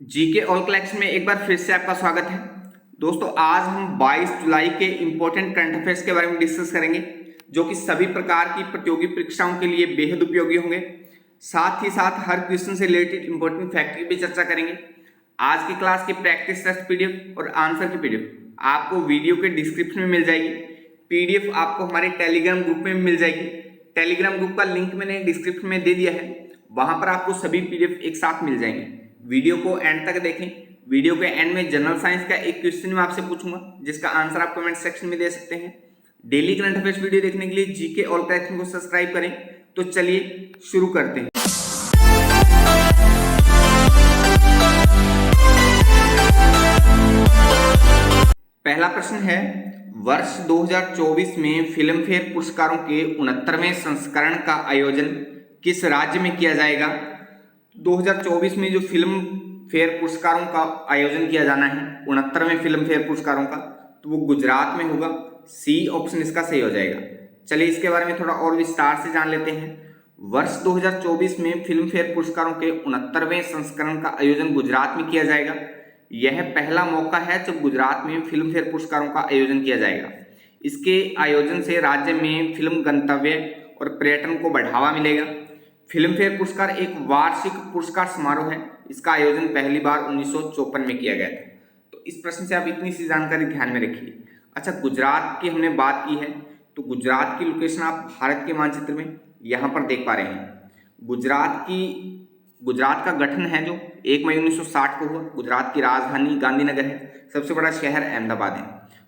GK all collection में एक बार फिर से आपका स्वागत है। दोस्तों, आज हम 22 जुलाई के इंपॉर्टेंट करंट अफेयर्स के बारे में डिस्कस करेंगे, जो कि सभी प्रकार की प्रतियोगी परीक्षाओं के लिए बेहद उपयोगी होंगे। साथ ही साथ हर क्वेश्चन से रिलेटेड इंपॉर्टेंट फैक्ट की भी चर्चा करेंगे। आज की क्लास की प्रैक्टिस टेस्ट पीडीएफ और आंसर की पीडीएफ आपको वीडियो के डिस्क्रिप्शन में मिल जाएगी। पीडीएफ आपको हमारे टेलीग्राम ग्रुप में मिल जाएगी। टेलीग्राम ग्रुप का लिंक मैंने डिस्क्रिप्शन में दे दिया है, वहां पर आपको सभी पीडीएफ एक साथ मिल जाएंगे। वीडियो को एंड तक देखें। वीडियो के एंड में जनरल साइंस का एक क्वेश्चन मैं आपसे पूछूंगा, जिसका आंसर आप कमेंट सेक्शन में दे सकते हैं। डेली करंट अफेयर्स वीडियो देखने के लिए जीके ऑल कलेक्शन को सब्सक्राइब करें। तो चलिए शुरू करते हैं। पहला प्रश्न है, वर्ष 2024 में फिल्म फेयर पुरस्कारों के 69वें संस्करण का आयोजन किस राज्य में किया जाएगा? 2024 में जो फिल्म फेयर पुरस्कारों का आयोजन किया जाना है, 69वें फिल्म फेयर पुरस्कारों का, तो वो गुजरात में होगा। सी ऑप्शन इसका सही हो जाएगा। चलिए इसके बारे में थोड़ा और विस्तार से जान लेते हैं। वर्ष 2024 में फिल्म फेयर पुरस्कारों के 69वें संस्करण का आयोजन गुजरात में किया जाएगा। यह पहला मौका है जब गुजरात में फिल्म फेयर पुरस्कारों का आयोजन किया जाएगा। इसके आयोजन से राज्य में फिल्म गंतव्य और पर्यटन को बढ़ावा मिलेगा। फिल्म फेयर पुरस्कार एक वार्षिक पुरस्कार समारोह है। इसका आयोजन पहली बार 1954 में किया गया था। तो इस प्रश्न से आप इतनी सी जानकारी ध्यान में रखिए। अच्छा, गुजरात की हमने बात की है, तो गुजरात की लोकेशन आप भारत के मानचित्र में यहाँ पर देख पा रहे हैं। गुजरात का गठन है जो 1 मई 1960 को हुआ। गुजरात की राजधानी गांधीनगर है। सबसे बड़ा शहर अहमदाबाद है।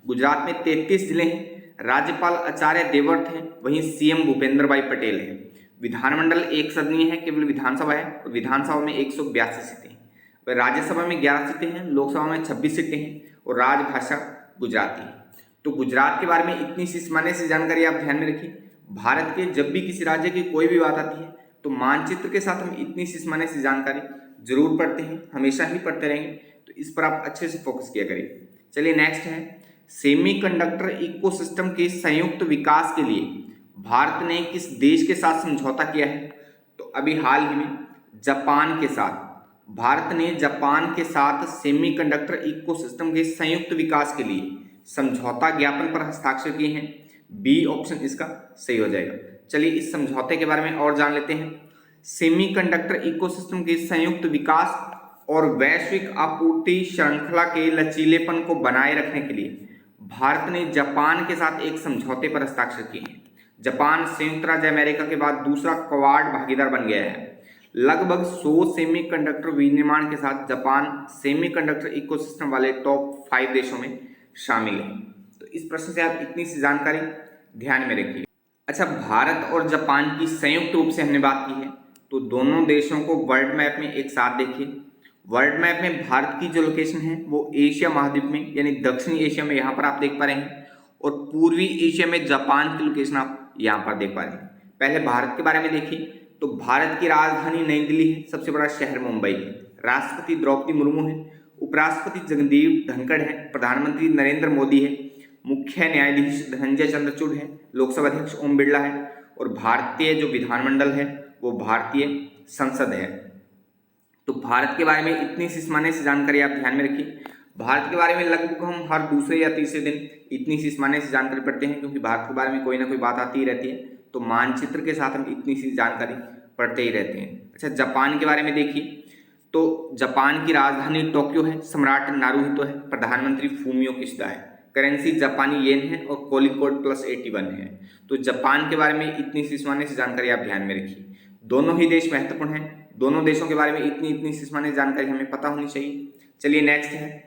गुजरात में 33 जिले हैं। राज्यपाल आचार्य देवव्रत हैं, वहीं सीएम भूपेंद्र भाई पटेल हैं। विधानमंडल एक सदनीय है, केवल विधानसभा है, और विधानसभा में 182 सीटें हैं। वह राज्यसभा में 11 सीटें हैं, लोकसभा में 26 सीटें हैं, और राजभाषा गुजराती है। तो गुजरात के बारे में इतनी सी सामान्य सी जानकारी आप ध्यान में रखिए। भारत के जब भी किसी राज्य की कोई भी बात आती है, तो मानचित्र के साथ हम इतनी सी सामान्य सी जानकारी जरूर पढ़ते हैं, हमेशा ही पढ़ते रहेंगे। तो इस पर आप अच्छे से फोकस किया करिए। चलिए नेक्स्ट है, सेमीकंडक्टर इकोसिस्टम के संयुक्त विकास के लिए भारत ने किस देश के साथ समझौता किया है? तो अभी हाल ही में जापान के साथ भारत ने जापान के साथ सेमीकंडक्टर इकोसिस्टम के संयुक्त विकास के लिए समझौता ज्ञापन पर हस्ताक्षर किए हैं। बी ऑप्शन इसका सही हो जाएगा। चलिए इस समझौते के बारे में और जान लेते हैं। सेमीकंडक्टर इकोसिस्टम के संयुक्त विकास और वैश्विक आपूर्ति श्रृंखला के लचीलेपन को बनाए रखने के लिए भारत ने जापान के साथ एक समझौते पर हस्ताक्षर किए हैं। जापान संयुक्त राज्य अमेरिका के बाद दूसरा क्वाड भागीदार बन गया है। लगभग 100 सेमीकंडक्टर विनिर्माण के साथ जापान सेमीकंडक्टर इकोसिस्टम वाले टॉप 5 देशों में शामिल है। तो इस प्रश्न से आप इतनी सी जानकारी ध्यान में रखिए। अच्छा, भारत और जापान की संयुक्त रूप से हमने बात की है, तो दोनों देशों को वर्ल्ड मैप में एक साथ देखिए। वर्ल्ड मैप में भारत की जो लोकेशन है वो एशिया महाद्वीप में, यानी दक्षिणी एशिया में यहाँ पर आप देख पा रहे हैं, और पूर्वी एशिया में जापान की लोकेशन आप यहाँ पर देख पा रहे हैं। पहले भारत के बारे में देखिए, तो भारत की राजधानी नई दिल्ली है, सबसे बड़ा शहर मुंबई है, राष्ट्रपति द्रौपदी मुर्मू है, उपराष्ट्रपति जगदीप धनखड़ है, प्रधानमंत्री नरेंद्र मोदी है, मुख्य न्यायाधीश धनंजय चंद्रचूड़ है, लोकसभा अध्यक्ष ओम बिरला है, और भारतीय जो विधानमंडल है वो भारतीय संसद है। तो भारत के बारे में इतनी सी सामान्य सी जानकारी आप ध्यान में रखिए। भारत के बारे में लगभग हम हर दूसरे या तीसरे दिन इतनी सी सामान्य सी जानकारी पढ़ते हैं, क्योंकि भारत के बारे में कोई ना कोई बात आती ही रहती है। तो मानचित्र के साथ हम इतनी सी जानकारी पढ़ते ही रहते हैं। अच्छा, जापान के बारे में देखिए, तो जापान की राजधानी टोक्यो है, सम्राट नारुहितो है, प्रधानमंत्री फूमियो किशिदा है, करेंसी जापानी येन है, और कॉलिंग कोड +81 है। तो जापान के बारे में इतनी सी सामान्य सी जानकारी आप ध्यान में रखिए। दोनों ही देश महत्वपूर्ण हैं। दोनों देशों के बारे में इतनी सी सामान्य जानकारी हमें पता होनी चाहिए। चलिए नेक्स्ट है,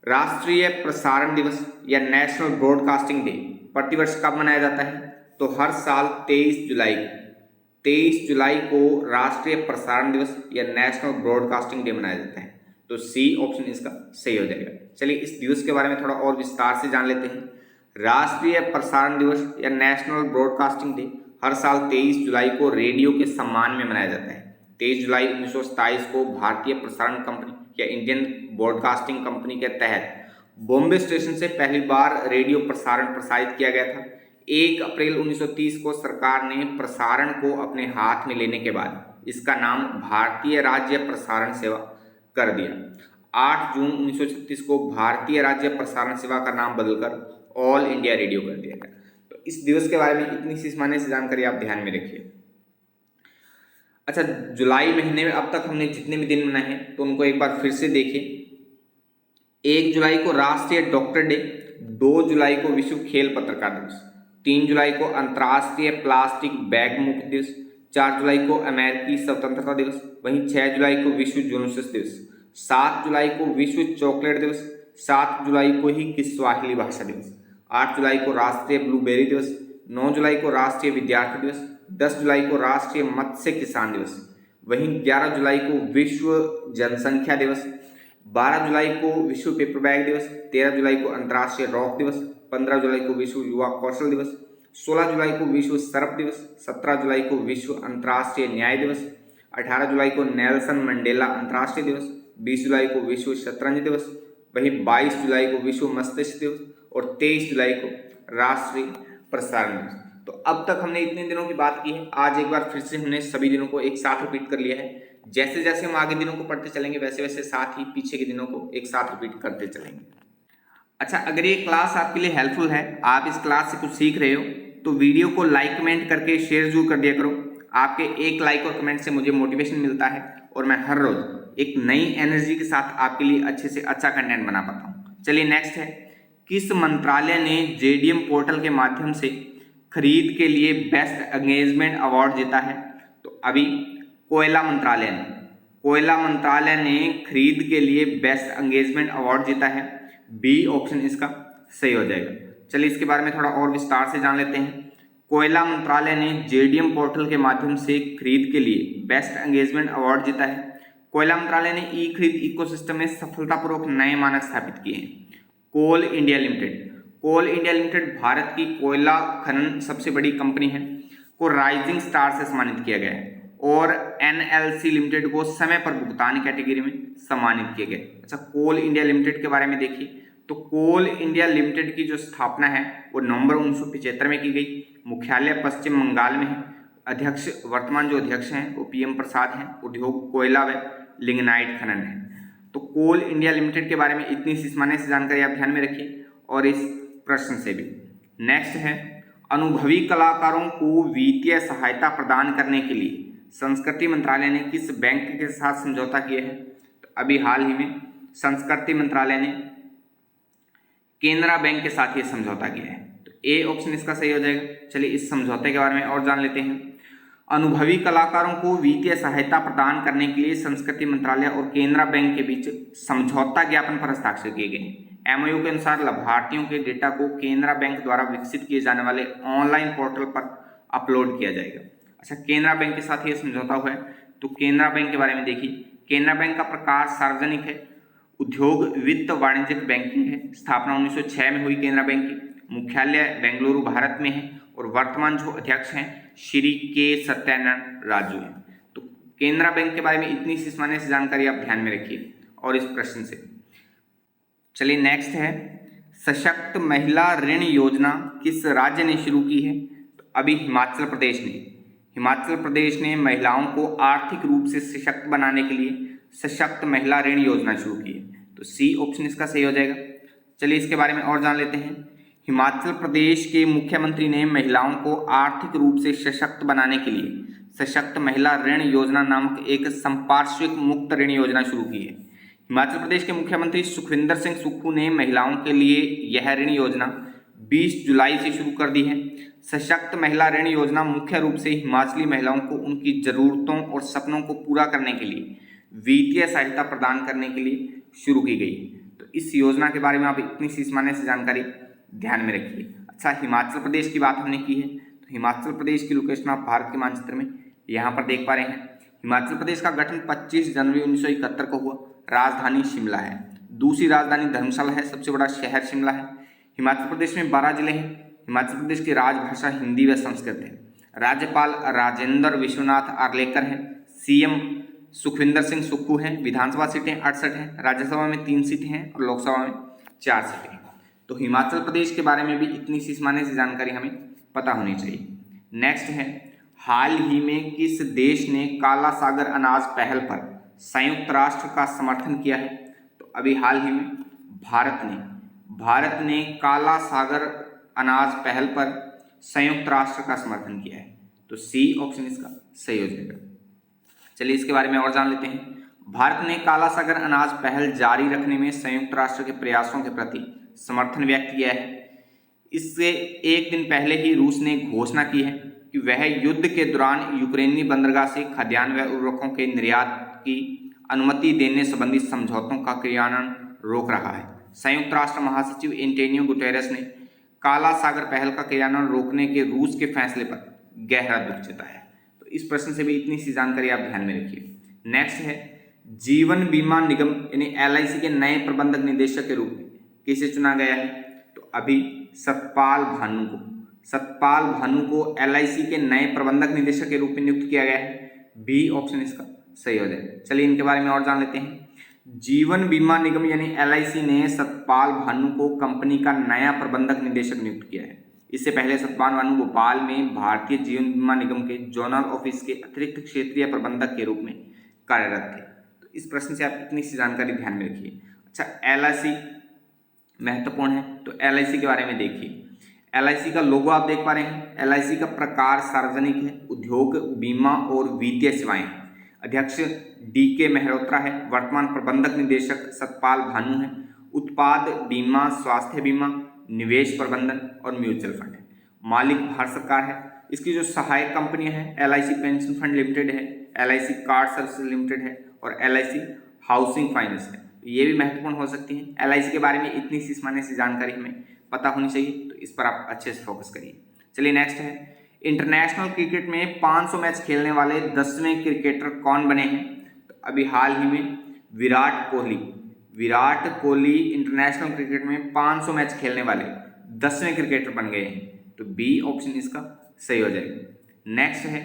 राष्ट्रीय प्रसारण दिवस या नेशनल ब्रॉडकास्टिंग डे प्रतिवर्ष कब मनाया जाता है? तो हर साल 23 जुलाई को राष्ट्रीय प्रसारण दिवस या नेशनल ब्रॉडकास्टिंग डे मनाया जाता है। तो सी ऑप्शन इसका सही हो जाएगा। चलिए इस दिवस के बारे में थोड़ा और विस्तार से जान लेते हैं। राष्ट्रीय प्रसारण दिवस या नेशनल ब्रॉडकास्टिंग डे हर साल 23 जुलाई को रेडियो के सम्मान में मनाया जाता है। 23 जुलाई 1927 को भारतीय प्रसारण कंपनी या इंडियन ब्रॉडकास्टिंग कंपनी के तहत बॉम्बे स्टेशन से पहली बार रेडियो प्रसारण प्रसारित किया गया था। 1 अप्रैल 1930 को सरकार ने प्रसारण को अपने हाथ में लेने के बाद इसका नाम भारतीय राज्य प्रसारण सेवा कर दिया। 8 जून 1936 को भारतीय राज्य प्रसारण सेवा का नाम बदलकर ऑल इंडिया रेडियो कर दिया गया। तो इस दिवस के बारे में इतनी सी सामान्य सी जानकारी आप ध्यान में रखिए। अच्छा, जुलाई महीने में अब तक हमने जितने भी दिन मनाए हैं तो उनको एक बार फिर से देखिए। 1 जुलाई को राष्ट्रीय डॉक्टर डे, 2 जुलाई को विश्व खेल पत्रकार दिवस, 3 जुलाई को अंतर्राष्ट्रीय प्लास्टिक बैग मुक्त दिवस, 4 जुलाई को अमेरिकी स्वतंत्रता दिवस, वहीं 6 जुलाई को विश्व जुनूस दिवस, 7 जुलाई को विश्व चॉकलेट दिवस, 7 जुलाई को ही किस्वाहिली भाषा दिवस, 8 जुलाई को राष्ट्रीय ब्लूबेरी दिवस, 9 जुलाई को राष्ट्रीय विद्यार्थी दिवस, 10 जुलाई को राष्ट्रीय मत्स्य किसान दिवस, वहीं 11 जुलाई को विश्व जनसंख्या दिवस, 12 जुलाई को विश्व पेपर बैग दिवस, 13 जुलाई को अंतर्राष्ट्रीय रॉक दिवस, 15 जुलाई को विश्व युवा कौशल दिवस, 16 जुलाई को विश्व सर्प दिवस, 17 जुलाई को विश्व अंतर्राष्ट्रीय न्याय दिवस, 18 जुलाई को नेल्सन मंडेला अंतर्राष्ट्रीय दिवस, 20 जुलाई को विश्व शतरंज दिवस, वहीं 22 जुलाई को विश्व मस्तिष्क दिवस और 23 जुलाई को राष्ट्रीय प्रसारण दिवस। तो अब तक हमने इतने दिनों की बात की है। आज एक बार फिर से हमने सभी दिनों को एक साथ रिपीट कर लिया है। जैसे जैसे हम आगे दिनों को पढ़ते चलेंगे वैसे वैसे साथ ही पीछे के दिनों को एक साथ रिपीट करते चलेंगे। अच्छा, अगर ये क्लास आपके लिए हेल्पफुल है, आप इस क्लास से कुछ सीख रहे हो, तो वीडियो को लाइक कमेंट करके शेयर जरूर कर दिया करो। आपके एक लाइक और कमेंट से मुझे मोटिवेशन मिलता है और मैं हर रोज एक नई एनर्जी के साथ आपके लिए अच्छे से अच्छा कंटेंट बना पाता हूँ। चलिए नेक्स्ट है, किस मंत्रालय ने JDM पोर्टल के माध्यम से खरीद के लिए बेस्ट एंगेजमेंट अवार्ड जीता है? तो अभी कोयला मंत्रालय ने खरीद के लिए बेस्ट एंगेजमेंट अवार्ड जीता है। बी ऑप्शन इसका सही हो जाएगा। चलिए इसके बारे में थोड़ा और विस्तार से जान लेते हैं। कोयला मंत्रालय ने JDM पोर्टल के माध्यम से खरीद के लिए बेस्ट एंगेजमेंट अवार्ड जीता है। कोयला मंत्रालय ने ई खरीद इकोसिस्टम में सफलतापूर्वक नए मानक स्थापित किए हैं। कोल इंडिया लिमिटेड भारत की कोयला खनन सबसे बड़ी कंपनी है, को राइजिंग स्टार से सम्मानित किया गया है और NLC लिमिटेड को समय पर भुगतान कैटेगरी में सम्मानित किया गया। अच्छा, कोल इंडिया लिमिटेड के बारे में देखिए तो कोल इंडिया लिमिटेड की जो स्थापना है वो नवंबर 1975 में की गई। मुख्यालय पश्चिम बंगाल में है। अध्यक्ष, वर्तमान जो अध्यक्ष हैं वो PM प्रसाद हैं। उद्योग कोयला व लिग्नाइट खनन है। तो कोल इंडिया लिमिटेड के बारे में इतनी सी सामान्य सी जानकारी आप ध्यान में रखिए और इस प्रश्न से भी। नेक्स्ट है, अनुभवी कलाकारों को वित्तीय सहायता प्रदान करने के लिए संस्कृति मंत्रालय ने किस बैंक के साथ समझौता किया है? तो अभी हाल ही में संस्कृति मंत्रालय ने केनरा बैंक के साथ ये समझौता किया है। तो ए ऑप्शन इसका सही हो जाएगा। चलिए इस समझौते के बारे में और जान लेते हैं। अनुभवी कलाकारों को वित्तीय सहायता प्रदान करने के लिए संस्कृति मंत्रालय और केनरा बैंक के बीच समझौता ज्ञापन पर हस्ताक्षर किए गए हैं। MOU के अनुसार लाभार्थियों के डेटा को केनरा बैंक द्वारा विकसित किए जाने वाले ऑनलाइन पोर्टल पर अपलोड किया जाएगा। अच्छा, केनरा बैंक के साथ ये समझौता हुआ है। तो केनरा बैंक के बारे में देखिए, केनरा बैंक का प्रकार सार्वजनिक है, उद्योग वित्त वाणिज्यिक बैंकिंग है। स्थापना 1906 में हुई केनरा बैंक की। मुख्यालय बेंगलुरु भारत में है और वर्तमान जो अध्यक्ष हैं श्री के सत्यानंद राजू हैं। तो केनरा बैंक के बारे में इतनी सी सामान्य सी जानकारी आप ध्यान में रखिए और इस प्रश्न से। चलिए नेक्स्ट है, सशक्त महिला ऋण योजना किस राज्य ने शुरू की है? तो अभी हिमाचल प्रदेश ने महिलाओं को आर्थिक रूप से सशक्त बनाने के लिए सशक्त महिला ऋण योजना शुरू की है। तो सी ऑप्शन इसका सही हो जाएगा। चलिए इसके बारे में और जान लेते हैं। हिमाचल प्रदेश के मुख्यमंत्री ने महिलाओं को आर्थिक रूप से सशक्त बनाने के लिए सशक्त महिला ऋण योजना नामक एक संपार्श्विक मुक्त ऋण योजना शुरू की है। हिमाचल प्रदेश के मुख्यमंत्री सुखविंदर सिंह सुक्खू ने महिलाओं के लिए यह ऋण योजना 20 जुलाई से शुरू कर दी है। सशक्त महिला ऋण योजना मुख्य रूप से हिमाचली महिलाओं को उनकी जरूरतों और सपनों को पूरा करने के लिए वित्तीय सहायता प्रदान करने के लिए शुरू की गई। तो इस योजना के बारे में आप इतनी सी सामान्य सी जानकारी ध्यान में रखिए। अच्छा, हिमाचल प्रदेश की बात हमने की है तो हिमाचल प्रदेश की लोकेशन आप भारत के मानचित्र में यहाँ पर देख पा रहे हैं। हिमाचल प्रदेश का गठन 25 जनवरी 1971 को हुआ। राजधानी शिमला है। दूसरी राजधानी धर्मशाला है। सबसे बड़ा शहर शिमला है। हिमाचल प्रदेश में 12 जिले हैं। हिमाचल प्रदेश की राजभाषा हिंदी व संस्कृत है। राज्यपाल राजेंद्र विश्वनाथ आर्लेकर हैं। CM सुखविंदर सिंह सुक्खू हैं। विधानसभा सीटें 68 हैं। राज्यसभा में 3 सीटें हैं और लोकसभा में 4 सीटें हैं। तो हिमाचल प्रदेश के बारे में भी इतनी सी सामान्य सी जानकारी हमें पता होनी चाहिए। नेक्स्ट है, हाल ही में किस देश ने काला सागर अनाज पहल पर संयुक्त राष्ट्र का समर्थन किया है? तो अभी हाल ही में भारत ने काला सागर अनाज पहल पर संयुक्त राष्ट्र का समर्थन किया है। तो सी ऑप्शन इसका सही हो जाएगा। चलिए इसके बारे में और जान लेते हैं। भारत ने काला सागर अनाज पहल जारी रखने में संयुक्त राष्ट्र के प्रयासों के प्रति समर्थन व्यक्त किया है। इससे एक दिन पहले ही रूस ने घोषणा की है कि वह युद्ध के दौरान यूक्रेनी बंदरगाह से खाद्यान्न व उर्वरकों के निर्यात की अनुमति देने संबंधी समझौतों का क्रियान्वयन रोक रहा है। संयुक्त राष्ट्र महासचिव एंटोनियो गुटेरेस ने काला सागर पहल का क्रियान्वयन रोकने के रूस के फैसले पर गहरा दुख जताया है। तो इस प्रश्न से भी इतनी सी जानकारी आप ध्यान में रखिए। नेक्स्ट है, जीवन बीमा निगम यानी LIC के नए प्रबंधक निदेशक के रूप में किसे चुना गया है? तो अभी सतपाल भानु को LIC के नए प्रबंधक निदेशक के रूप में नियुक्त किया गया है। बी ऑप्शन इसका सही हो जाएगा। चलिए इनके बारे में और जान लेते हैं। जीवन बीमा निगम यानी LIC ने सतपाल भानु को कंपनी का नया प्रबंधक निदेशक नियुक्त किया है। इससे पहले सतपाल भानु भोपाल में भारतीय जीवन बीमा निगम के जोनल ऑफिस के अतिरिक्त क्षेत्रीय प्रबंधक के रूप में कार्यरत थे। तो इस प्रश्न से आप इतनी सी जानकारी ध्यान में रखिए। अच्छा, LIC महत्वपूर्ण है, तो LIC के बारे में देखिए। LIC का लोगो आप देख पा रहे हैं। LIC का प्रकार सार्वजनिक है, उद्योग, बीमा और वित्तीय सेवाएं। अध्यक्ष DK मेहरोत्रा है। वर्तमान प्रबंधक निदेशक सतपाल भानु है। उत्पाद बीमा, स्वास्थ्य बीमा, निवेश प्रबंधन और म्यूचुअल फंड है। मालिक भारत सरकार है। इसकी जो सहायक कंपनियां हैं LIC पेंशन फंड लिमिटेड है, LIC कार्ड सर्विस लिमिटेड है और LIC हाउसिंग फाइनेंस है। ये भी महत्वपूर्ण हो सकती है। LIC के बारे में इतनी सी सामान्य सी जानकारी हमें पता होनी चाहिए, तो इस पर आप अच्छे से फोकस करिए। चलिए नेक्स्ट है, इंटरनेशनल क्रिकेट में 500 मैच खेलने वाले 10वें क्रिकेटर कौन बने हैं? तो अभी हाल ही में विराट कोहली इंटरनेशनल क्रिकेट में 500 मैच खेलने वाले 10वें क्रिकेटर बन गए हैं। तो बी ऑप्शन इसका सही हो जाएगा। नेक्स्ट है,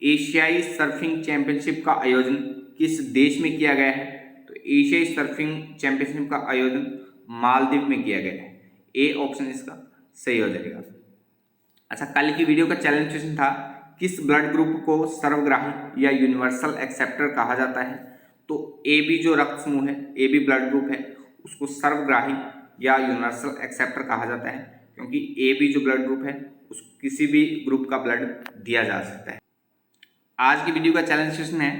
एशियाई सर्फिंग चैंपियनशिप का आयोजन किस देश में किया गया है? तो एशियाई सर्फिंग चैंपियनशिप का आयोजन मालदीव में किया गया है। ए ऑप्शन इसका सही हो जाएगा। अच्छा, कल की वीडियो का चैलेंज क्वेश्चन था, किस ब्लड ग्रुप को सर्वग्राही या यूनिवर्सल एक्सेप्टर कहा जाता है? तो AB जो रक्त समूह है, AB ब्लड ग्रुप है, उसको सर्वग्राही या यूनिवर्सल एक्सेप्टर कहा जाता है, क्योंकि AB जो ब्लड ग्रुप है उसको किसी भी ग्रुप का ब्लड दिया जा सकता है। आज की वीडियो का चैलेंज क्वेश्चन है,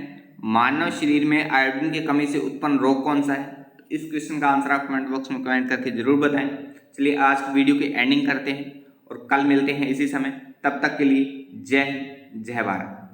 मानव शरीर में आयोडीन की कमी से उत्पन्न रोग कौन सा है? तो इस क्वेश्चन का आंसर आप कमेंट बॉक्स में कमेंट करके जरूर बताएं। चलिए आज की वीडियो की एंडिंग करते हैं और कल मिलते हैं इसी समय। तब तक के लिए जय हिंद, जय भारत।